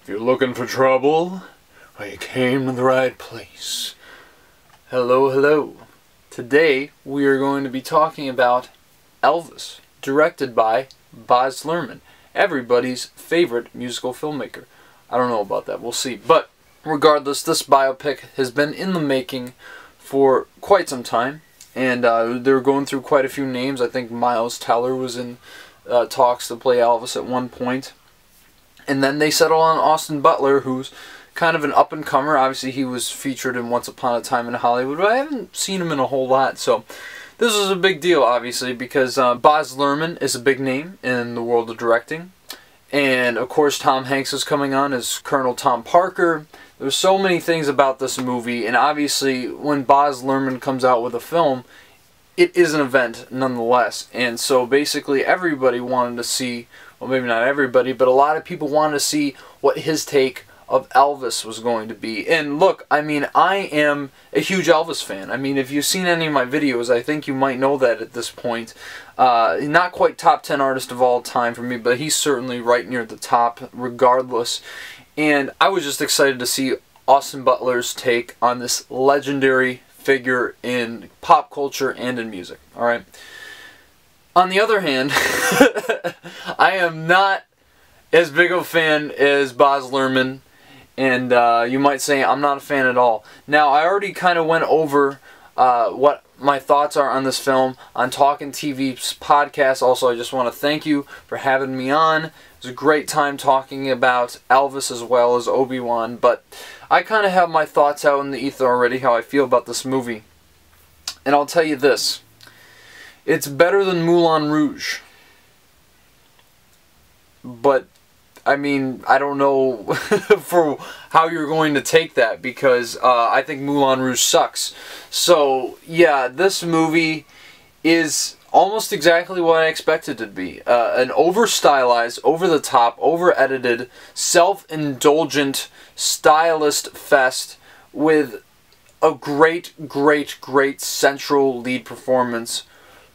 If you're looking for trouble, well, you came to the right place. Hello, hello. Today we are going to be talking about Elvis, directed by Baz Luhrmann, everybody's favorite musical filmmaker. I don't know about that, we'll see. But regardless, this biopic has been in the making for quite some time, and they're going through quite a few names. I think Miles Teller was in talks to play Elvis at one point. And then they settle on Austin Butler, who's kind of an up-and-comer. Obviously, he was featured in Once Upon a Time in Hollywood, but I haven't seen him in a whole lot. So this is a big deal, obviously, because Baz Luhrmann is a big name in the world of directing. And, of course, Tom Hanks is coming on as Colonel Tom Parker. There's so many things about this movie, and obviously, when Baz Luhrmann comes out with a film, it is an event nonetheless. And so basically everybody wanted to see, well, maybe not everybody, but a lot of people wanted to see what his take of Elvis was going to be. And look, I mean, I am a huge Elvis fan. I mean, if you've seen any of my videos, I think you might know that at this point. Not quite top 10 artist of all time for me, but he's certainly right near the top regardless. And I was just excited to see Austin Butler's take on this legendary figure in pop culture and in music. Alright. On the other hand, I am not as big of a fan as Baz Luhrmann, and you might say I'm not a fan at all. Now, I already kind of went over what my thoughts are on this film on Talkin' TV's podcast. Also, I just want to thank you for having me on. It was a great time talking about Elvis as well as Obi-Wan, but I kind of have my thoughts out in the ether already, how I feel about this movie. And I'll tell you this. It's better than Moulin Rouge. But, I mean, I don't know for how you're going to take that, because I think Moulin Rouge sucks. So, yeah, this movie is almost exactly what I expected it to be. An over-stylized, over-the-top, over-edited, self-indulgent, stylist fest with a great, great, great central lead performance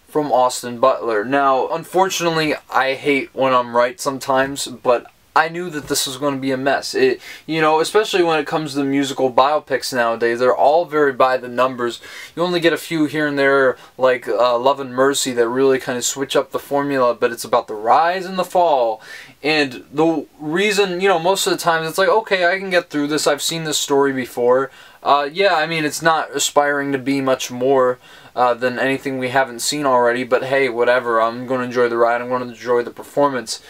from Austin Butler. Now, unfortunately, I hate when I'm right sometimes, but I knew that this was going to be a mess. You know, especially when it comes to musical biopics nowadays, they're all very by the numbers. You only get a few here and there, like Love and Mercy, that really kind of switch up the formula, but it's about the rise and the fall. And the reason, you know, most of the time it's like, okay, I can get through this. I've seen this story before. Yeah, I mean, it's not aspiring to be much more than anything we haven't seen already, but hey, whatever. I'm going to enjoy the ride. I'm going to enjoy the performance.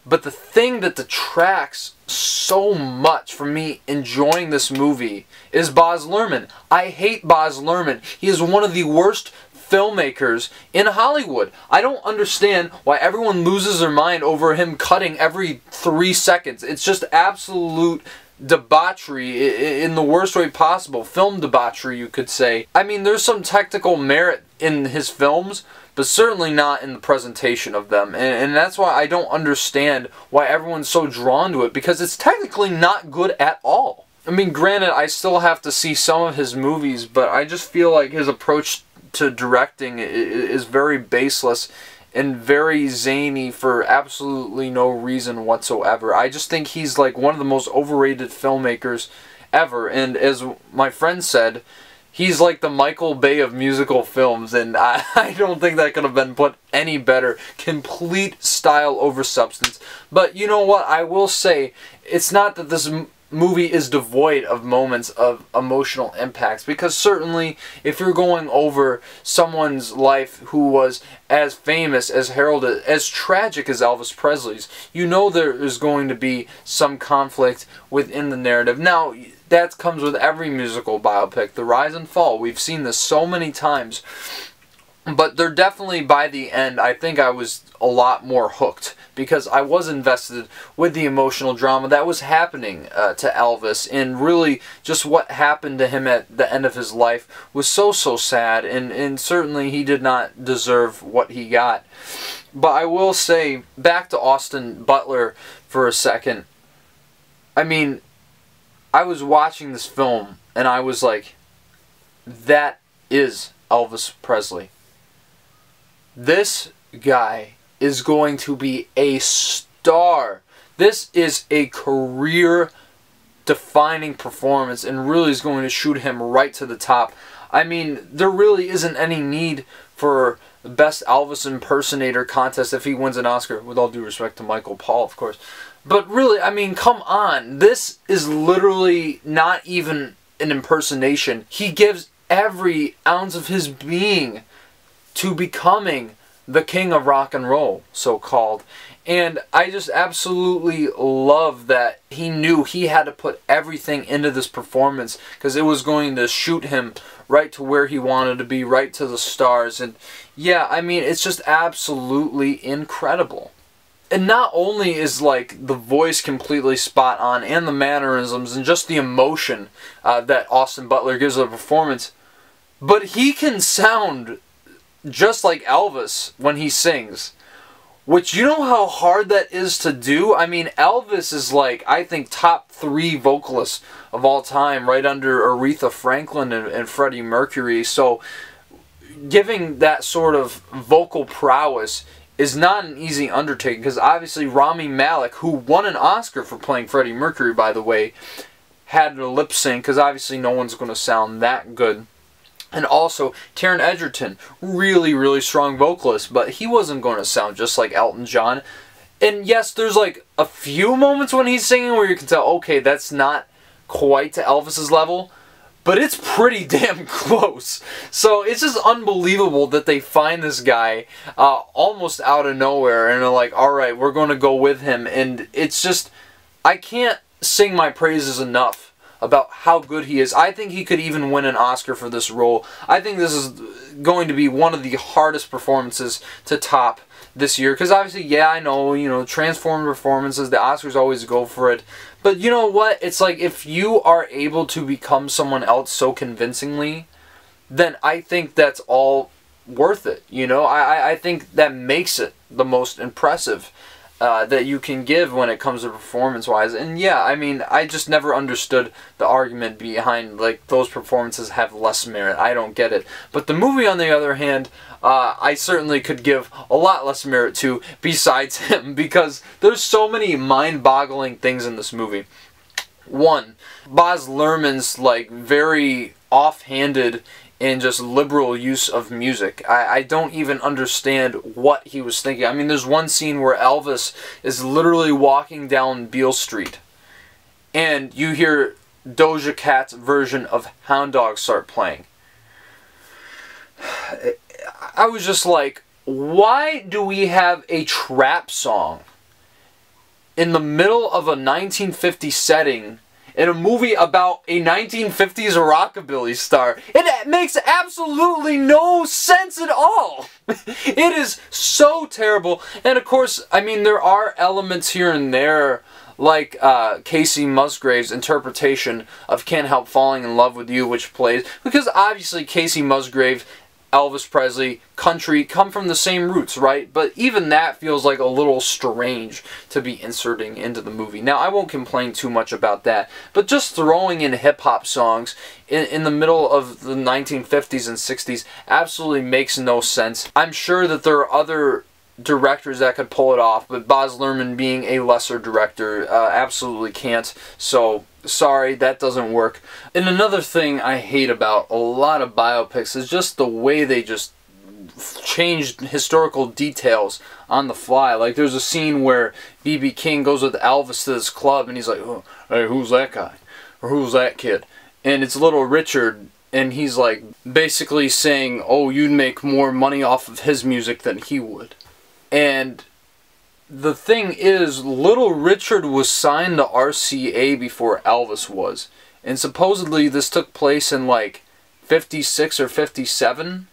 But the thing that detracts so much from me enjoying this movie is Baz Luhrmann. I hate Baz Luhrmann. He is one of the worst filmmakers in Hollywood. I don't understand why everyone loses their mind over him cutting every 3 seconds. It's just absolute debauchery in the worst way possible. Film debauchery, you could say. I mean, there's some technical merit in his films, but certainly not in the presentation of them. And that's why I don't understand why everyone's so drawn to it, because it's technically not good at all. I mean, granted, I still have to see some of his movies, but I just feel like his approach to directing is very baseless and very zany for absolutely no reason whatsoever. I just think he's like one of the most overrated filmmakers ever, and as my friend said, he's like the Michael Bay of musical films, and I don't think that could have been put any better. Complete style over substance. But you know what? I will say, it's not that this movie is devoid of moments of emotional impacts, because certainly if you're going over someone's life who was as famous, as heralded, as tragic as Elvis Presley's, you know there is going to be some conflict within the narrative. Now, that comes with every musical biopic, the rise and fall. We've seen this so many times. But they're definitely, by the end, I think I was a lot more hooked, because I was invested with the emotional drama that was happening to Elvis, and really just what happened to him at the end of his life was so sad, and certainly he did not deserve what he got. But I will say, back to Austin Butler for a second, I mean, I was watching this film, and I was like, that is Elvis Presley. This guy is going to be a star. This is a career-defining performance and really is going to shoot him right to the top. I mean, there really isn't any need for the Best Elvis Impersonator contest if he wins an Oscar, with all due respect to Michael Paul, of course. But really, I mean, come on. This is literally not even an impersonation. He gives every ounce of his being to becoming the king of rock and roll, so-called. And I just absolutely love that he knew he had to put everything into this performance because it was going to shoot him right to where he wanted to be, right to the stars. And yeah, I mean, it's just absolutely incredible. And not only is like the voice completely spot on and the mannerisms and just the emotion that Austin Butler gives a performance, but he can sound just like Elvis when he sings. Which, you know how hard that is to do? I mean, Elvis is like, I think, top 3 vocalists of all time, right under Aretha Franklin and Freddie Mercury. So, giving that sort of vocal prowess is not an easy undertaking, because obviously Rami Malek, who won an Oscar for playing Freddie Mercury, by the way, had to lip sync, because obviously no one's going to sound that good. And also, Taron Egerton, really, really strong vocalist, but he wasn't going to sound just like Elton John. And yes, there's like a few moments when he's singing where you can tell, okay, that's not quite to Elvis's level, but it's pretty damn close. So it's just unbelievable that they find this guy almost out of nowhere and are like, alright, we're going to go with him. And it's just, I can't sing my praises enough about how good he is. I think he could even win an Oscar for this role. I think this is going to be one of the hardest performances to top this year. Because obviously, yeah, I know, you know, transformed performances, the Oscars always go for it. But you know what? It's like, if you are able to become someone else so convincingly, then I think that's all worth it. You know, I think that makes it the most impressive that you can give when it comes to performance-wise. And yeah, I mean, I just never understood the argument behind, like, those performances have less merit. I don't get it. But the movie, on the other hand, I certainly could give a lot less merit to besides him, because there's so many mind-boggling things in this movie. One, Baz Luhrmann's, like, very offhanded and just liberal use of music. I don't even understand what he was thinking. I mean, there's one scene where Elvis is literally walking down Beale Street, and you hear Doja Cat's version of Hound Dog start playing. I was just like, why do we have a trap song in the middle of a 1950s setting in a movie about a 1950s rockabilly star? It makes absolutely no sense at all. It is so terrible. And of course, I mean, there are elements here and there, like Kacey Musgrave's interpretation of Can't Help Falling in Love with You, which plays, because obviously Kacey Musgrave, Elvis Presley, country, come from the same roots, right? But even that feels like a little strange to be inserting into the movie. Now, I won't complain too much about that, but just throwing in hip-hop songs in the middle of the 1950s and 60s absolutely makes no sense. I'm sure that there are other directors that could pull it off, but Baz Luhrmann, being a lesser director, absolutely can't. So, sorry, that doesn't work. And another thing I hate about a lot of biopics is just the way they just changed historical details on the fly. Like, there's a scene where B.B. King goes with Elvis to this club, and he's like, oh, hey, who's that guy? Or who's that kid? And it's Little Richard, and he's like basically saying, oh, you'd make more money off of his music than he would. And the thing is, Little Richard was signed to RCA before Elvis was. And supposedly this took place in like 56 or 57.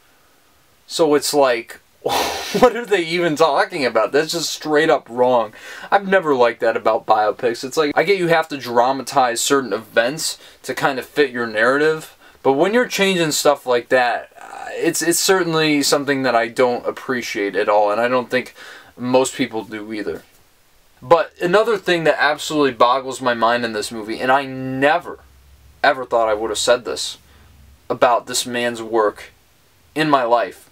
So it's like, what are they even talking about? That's just straight up wrong. I've never liked that about biopics. It's like, I get you have to dramatize certain events to kind of fit your narrative. But when you're changing stuff like that, it's certainly something that I don't appreciate at all, and I don't think most people do either. But another thing that absolutely boggles my mind in this movie, and I never, ever thought I would have said this about this man's work in my life,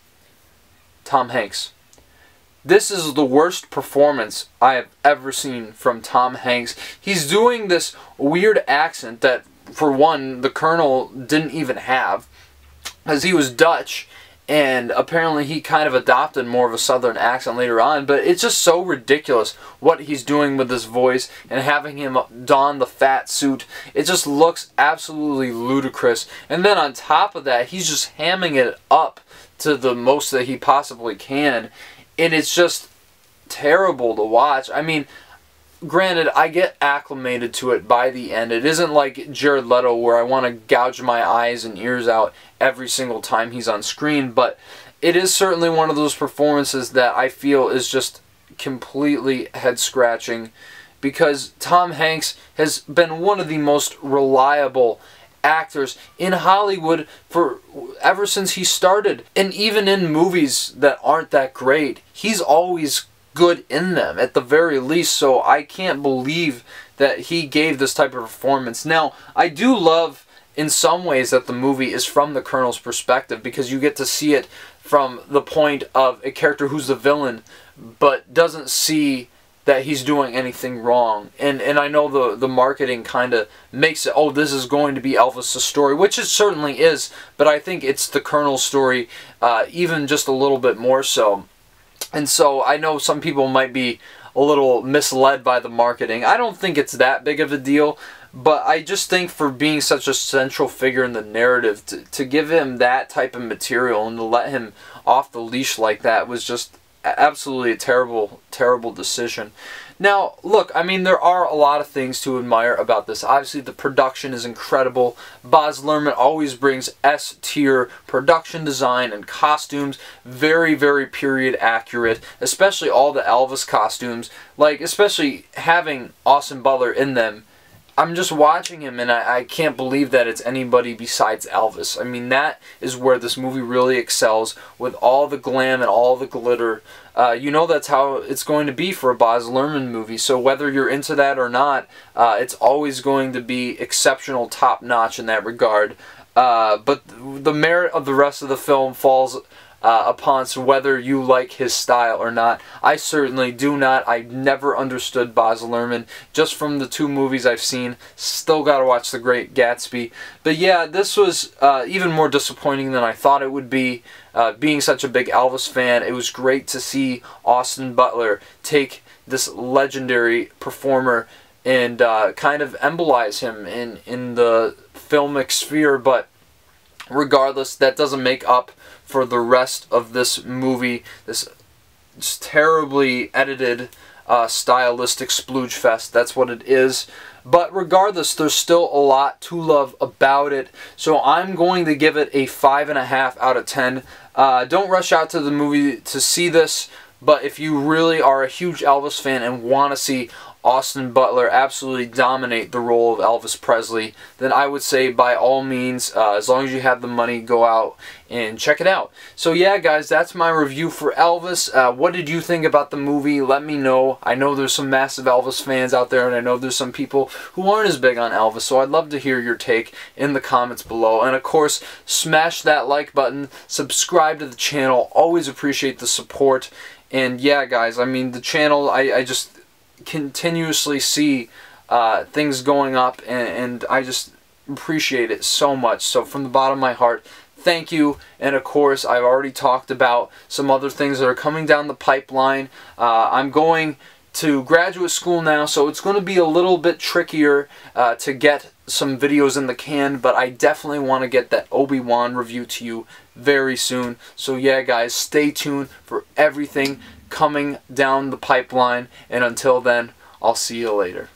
Tom Hanks. this is the worst performance I have ever seen from Tom Hanks. He's doing this weird accent that, for one, the Colonel didn't even have, because he was Dutch, and apparently he kind of adopted more of a southern accent later on, but it's just so ridiculous what he's doing with his voice and having him don the fat suit. It just looks absolutely ludicrous. And then on top of that, he's just hamming it up to the most that he possibly can, and it's just terrible to watch. I mean, granted, I get acclimated to it by the end. It isn't like Jared Leto where I want to gouge my eyes and ears out every single time he's on screen, but it is certainly one of those performances that I feel is just completely head-scratching, because Tom Hanks has been one of the most reliable actors in Hollywood for ever since he started. And even in movies that aren't that great, he's always good in them at the very least, so I can't believe that he gave this type of performance. Now, I do love in some ways that the movie is from the Colonel's perspective, because you get to see it from the point of a character who's the villain but doesn't see that he's doing anything wrong. And I know the marketing kind of makes it, oh, this is going to be Elvis' story, which it certainly is, but I think it's the Colonel's story even just a little bit more so. And so I know some people might be a little misled by the marketing. I don't think it's that big of a deal, but I just think for being such a central figure in the narrative, to give him that type of material and to let him off the leash like that was just absolutely a terrible, terrible decision. Now, look, I mean, there are a lot of things to admire about this. Obviously, the production is incredible. Baz Luhrmann always brings S-tier production design and costumes. Very, very period accurate, especially all the Elvis costumes. Like, especially having Austin Butler in them. I'm just watching him and I can't believe that it's anybody besides Elvis. I mean, that is where this movie really excels, with all the glam and all the glitter. You know that's how it's going to be for a Baz Luhrmann movie, so whether you're into that or not, it's always going to be exceptional, top-notch in that regard. But the merit of the rest of the film falls upon whether you like his style or not. I certainly do not. I never understood Baz Luhrmann just from the 2 movies I've seen. Still gotta watch The Great Gatsby. But yeah, this was even more disappointing than I thought it would be. Being such a big Elvis fan, it was great to see Austin Butler take this legendary performer and kind of embolize him in the filmic sphere, but regardless, that doesn't make up for the rest of this movie, this just terribly edited, stylistic splooge fest. That's what it is. But regardless, there's still a lot to love about it. So I'm going to give it a 5.5 out of 10. Don't rush out to the movie to see this, but if you really are a huge Elvis fan and want to see Austin Butler absolutely dominate the role of Elvis Presley, then I would say by all means, as long as you have the money, go out and check it out. So yeah, guys, that's my review for Elvis. What did you think about the movie? Let me know. I know there's some massive Elvis fans out there, and I know there's some people who aren't as big on Elvis, so I'd love to hear your take in the comments below. And of course, smash that like button, subscribe to the channel. Always appreciate the support. And yeah, guys, I mean, the channel, I just continuously see things going up, and I just appreciate it so much. So from the bottom of my heart, thank you. And of course, I've already talked about some other things that are coming down the pipeline. I'm going to graduate school now, so it's going to be a little bit trickier to get some videos in the can, but I definitely want to get that Obi-Wan review to you very soon. So yeah, guys, stay tuned for everything coming down the pipeline, and until then, I'll see you later.